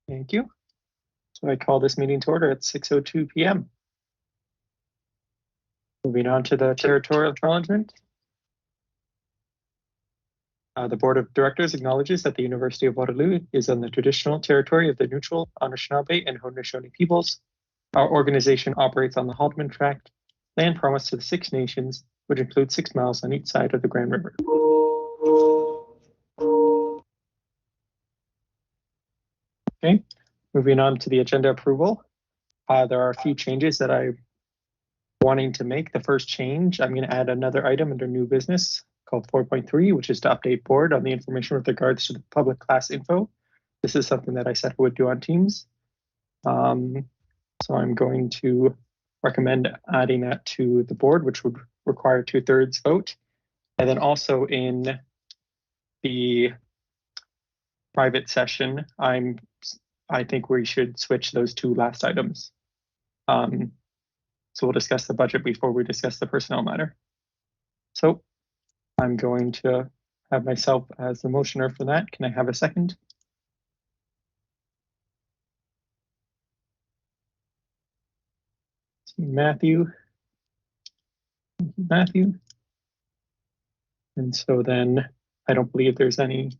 Thank you. So I call this meeting to order at 6:02 p.m. Moving on to the territorial acknowledgement. The Board of Directors acknowledges that the University of Waterloo is on the traditional territory of the neutral Anishinaabe and Haudenosaunee peoples. Our organization operates on the Haldeman Tract, land promised to the Six Nations, which includes 6 miles on each side of the Grand River. Okay, moving on to the agenda approval. There are a few changes that I'm wanting to make. The first change, I'm going to add another item under new business called 4.3, which is to update board on the information with regards to the public class info. This is something that I said I would do on Teams. So I'm going to recommend adding that to the board, which would require 2/3 vote. And then also in the private session, I think we should switch those two last items. So we'll discuss the budget before we discuss the personnel matter. So I'm going to have myself as the motioner for that. Can I have a second? Matthew. And so then I don't believe there's any,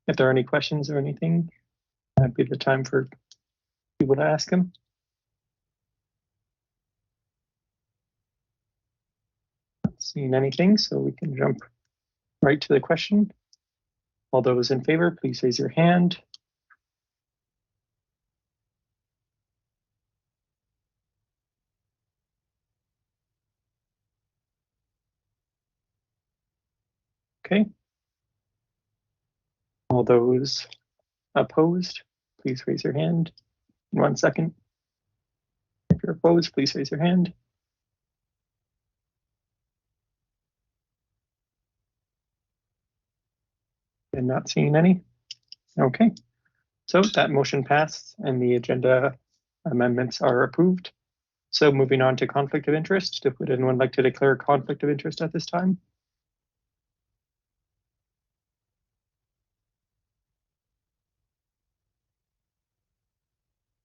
if there are any questions or anything, that'd be the time for people to ask them. Not seeing anything, so we can jump right to the question. All those in favor, please raise your hand. Okay. All those opposed, please raise your hand. 1 second. If you're opposed, please raise your hand. And not seeing any. Okay. So that motion passed and the agenda amendments are approved. So moving on to conflict of interest. Would anyone like to declare a conflict of interest at this time?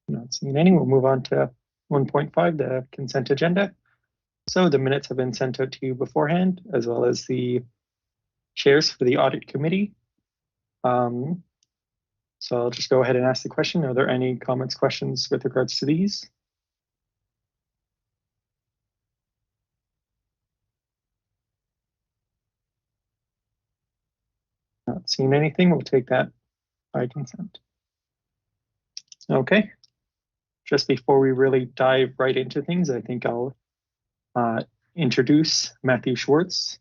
Not seeing any. We'll move on to 1.5, the consent agenda. So the minutes have been sent out to you beforehand, as well as the chairs for the audit committee. So I'll just go ahead and ask the question. Are there any comments, questions with regards to these? Not seeing anything. We'll take that by consent. Okay. Just before we really dive right into things, I think I'll introduce Matthew Schwartz.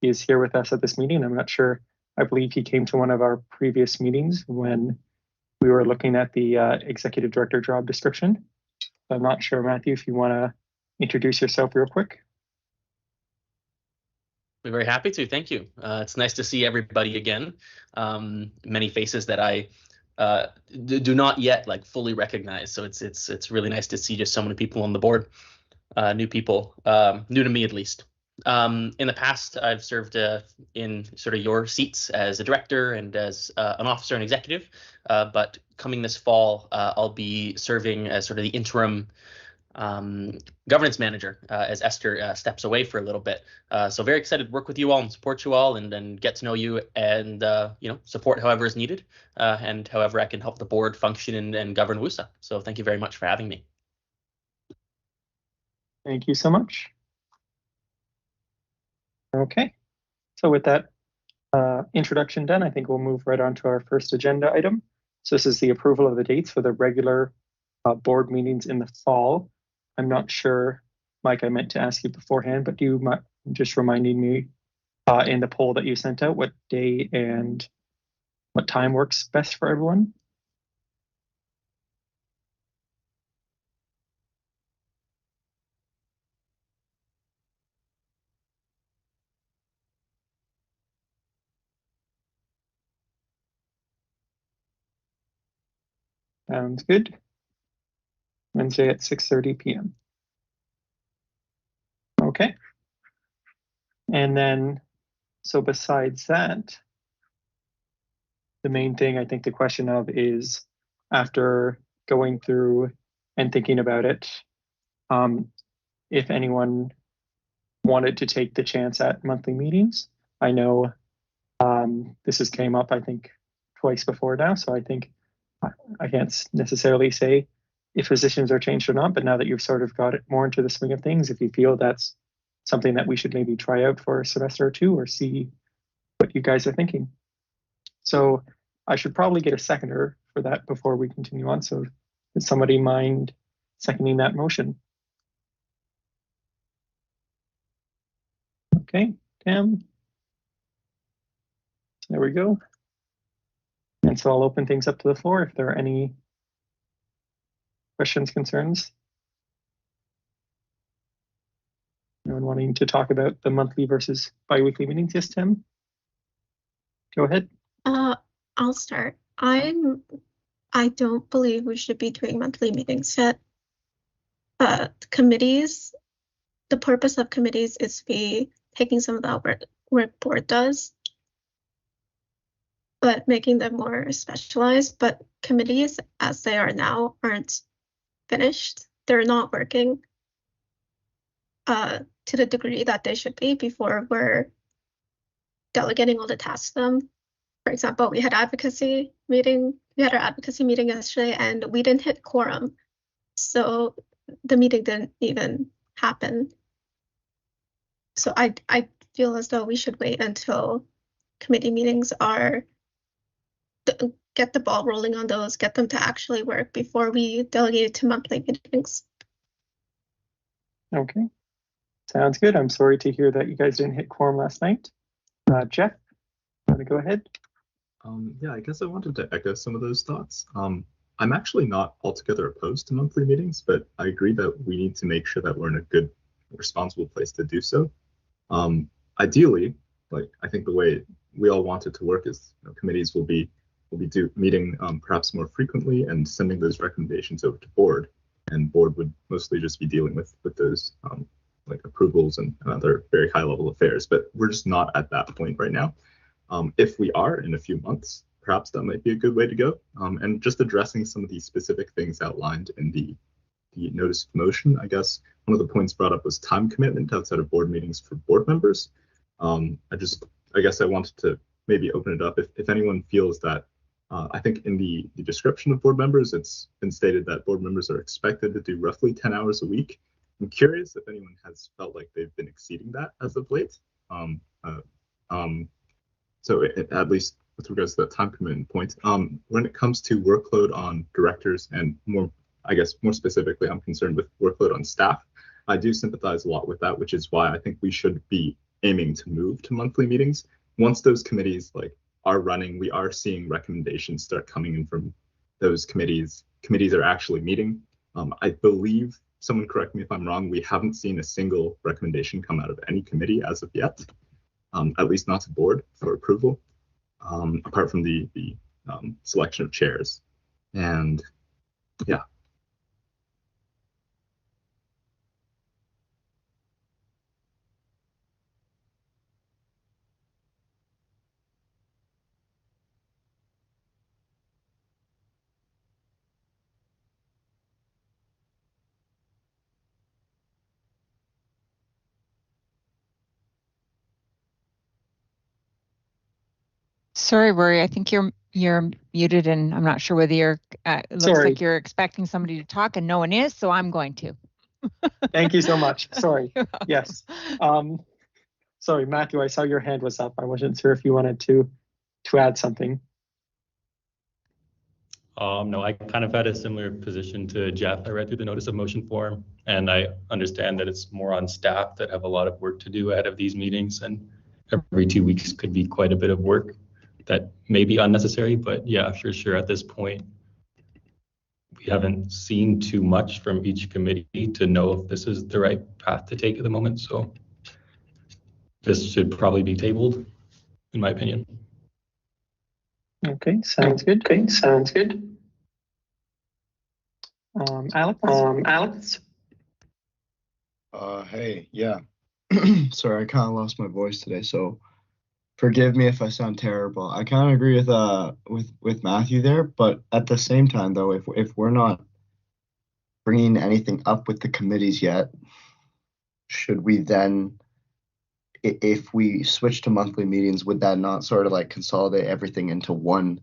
He is here with us at this meeting. I'm not sure. I believe he came to one of our previous meetings when we were looking at the executive director job description. I'm not sure, Matthew, if you want to introduce yourself real quick. We're very happy to. Thank you. It's nice to see everybody again. Many faces that I do not yet fully recognize. So it's really nice to see just so many people on the board, new people, new to me at least. In the past, I've served in sort of your seats as a director and as an officer and executive, but coming this fall, I'll be serving as sort of the interim governance manager as Esther steps away for a little bit. So very excited to work with you all and support you all and get to know you and support however is needed and however I can help the board function and govern WUSA. So thank you very much for having me. Thank you so much. Okay, so with that introduction done, I think we'll move right on to our first agenda item. So this is the approval of the dates for the regular board meetings in the fall. I'm not sure, Mike, I meant to ask you beforehand, but do you mind just reminding me in the poll that you sent out what day and what time works best for everyone? Sounds good. Wednesday at 6:30 p.m. Okay. And then, so besides that, the main thing I think the question of is, after going through and thinking about it, if anyone wanted to take the chance at monthly meetings. I know this has came up, I think, twice before now, so I think I can't necessarily say if positions are changed or not, but now that you've sort of got it more into the swing of things, if you feel that's something that we should maybe try out for a semester or two or see what you guys are thinking. So I should probably get a seconder for that before we continue on. So does somebody mind seconding that motion? Okay, Tam. There we go. And so I'll open things up to the floor if there are any questions, concerns. Anyone wanting to talk about the monthly versus biweekly meetings? Yes, Tim. Go ahead. I'll start. I don't believe we should be doing monthly meetings yet. Committees, the purpose of committees is to be taking some of that work board does, but making them more specialized. But committees, as they are now, aren't finished. They're not working to the degree that they should be before we're delegating all the tasks to them. For example, we had our advocacy meeting yesterday, and we didn't hit quorum. So the meeting didn't even happen. So I feel as though we should wait until committee meetings are, get the ball rolling on those, get them to actually work before we delegate it to monthly meetings. Okay, sounds good. I'm sorry to hear that you guys didn't hit quorum last night. Jeff, want to go ahead? Yeah, I guess I wanted to echo some of those thoughts. I'm actually not altogether opposed to monthly meetings, but I agree that we need to make sure that we're in a good, responsible place to do so. Ideally, like I think the way we all want it to work is, committees will be meeting perhaps more frequently and sending those recommendations over to board, and board would mostly just be dealing with those like approvals and other very high level affairs. But we're just not at that point right now. If we are in a few months, perhaps that might be a good way to go. And just addressing some of these specific things outlined in the notice of motion, I guess one of the points brought up was time commitment outside of board meetings for board members. I guess I wanted to maybe open it up if anyone feels that, I think in the description of board members, it's been stated that board members are expected to do roughly 10 hours a week. I'm curious if anyone has felt like they've been exceeding that as of late. So at least with regards to that time commitment point, when it comes to workload on directors and more specifically, I'm concerned with workload on staff. I do sympathize a lot with that, which is why I think we should be aiming to move to monthly meetings. Once those committees are running, we are seeing recommendations start coming in from those committees. Committees are actually meeting. I believe, someone correct me if I'm wrong, we haven't seen a single recommendation come out of any committee as of yet. At least not to board for approval, apart from the selection of chairs. And yeah. Sorry, Rory, I think you're muted, and I'm not sure whether you're, it looks Sorry. like you're expecting somebody to talk and no one is, so I'm going to. Thank you so much. Sorry. Yes. Sorry, Matthew, I saw your hand was up. I wasn't sure if you wanted to add something. No, I kind of had a similar position to Jeff. I read through the notice of motion form, and I understand that it's more on staff that have a lot of work to do ahead of these meetings, and every 2 weeks could be quite a bit of work that may be unnecessary. But yeah, for sure, at this point, we haven't seen too much from each committee to know if this is the right path to take at the moment. So this should probably be tabled, in my opinion. Okay, sounds good. Alex? Hey, yeah. Sorry, I kind of lost my voice today, so forgive me if I sound terrible. I kind of agree with Matthew there, but at the same time, though, if we're not bringing anything up with the committees yet, should we then, if we switch to monthly meetings, would that not sort of like consolidate everything into one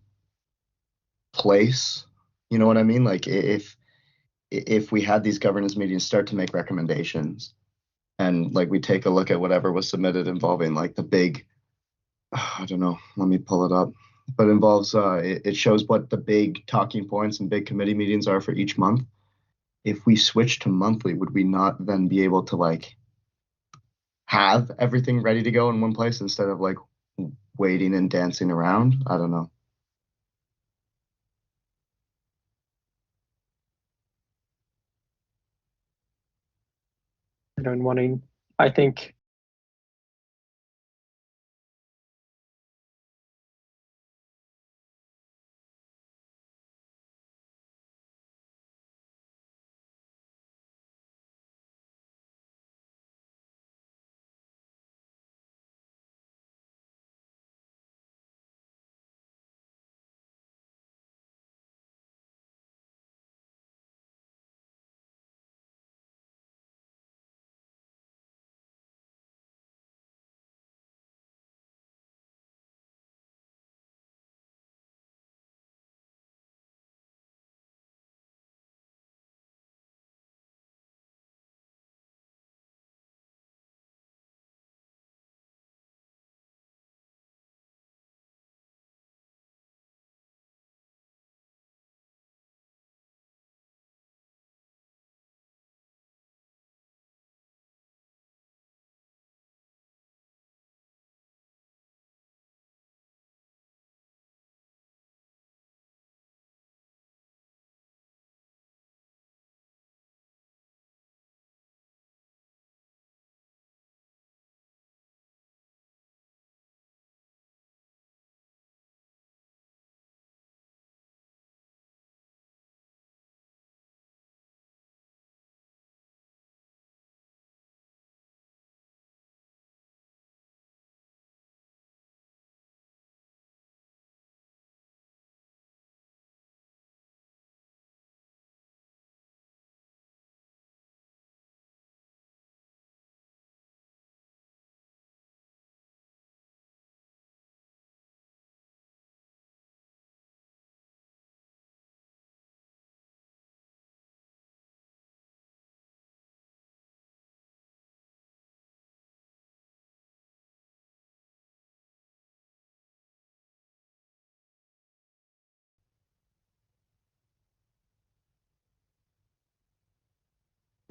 place? You know what I mean? Like if we had these governance meetings start to make recommendations, and like we take a look at whatever was submitted involving like the big, I don't know, let me pull it up, but involves it shows what the big talking points and big committee meetings are for each month. If we switch to monthly, would we not then be able to like have everything ready to go in one place instead of like waiting and dancing around? I don't know. And wanting, I think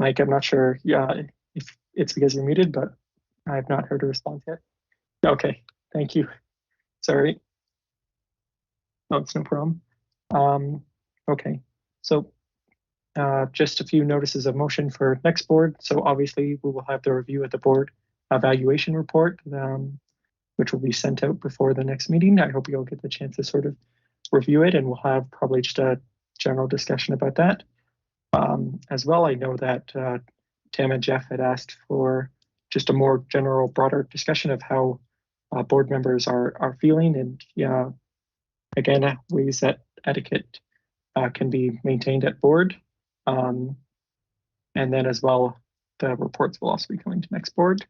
Mike, I'm not sure if it's because you're muted, but I have not heard a response yet. Okay, thank you. Sorry. No, it's no problem. Okay, so just a few notices of motion for next board. So obviously we will have the review of the board evaluation report, which will be sent out before the next meeting. I hope you'll get the chance to sort of review it, and we'll have probably just a general discussion about that. As well, I know that Tim and Jeff had asked for just a more general, broader discussion of how board members are feeling, and again, ways that etiquette can be maintained at board. And then as well, the reports will also be coming to next board.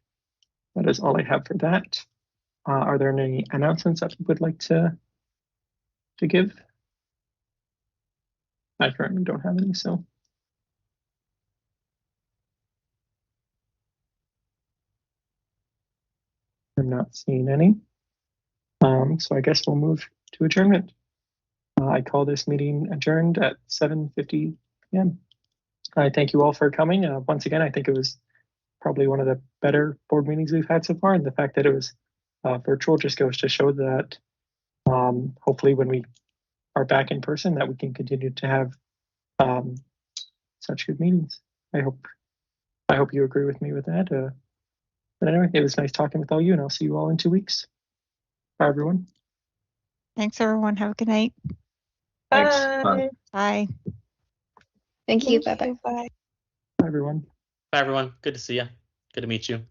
That is all I have for that. Are there any announcements that you would like to give? I currently don't have any, so. I'm not seeing any. So I guess we'll move to adjournment. I call this meeting adjourned at 7:50 p.m. I thank you all for coming. Once again, I think it was probably one of the better board meetings we've had so far, and the fact that it was virtual just goes to show that hopefully when we are back in person that we can continue to have such good meetings. I hope you agree with me with that. But anyway, it was nice talking with all you, and I'll see you all in 2 weeks. Bye, everyone. Thanks, everyone. Have a good night. Thanks. Bye. Bye. Thank you. Bye-bye. Bye, everyone. Bye, everyone. Good to see you. Good to meet you.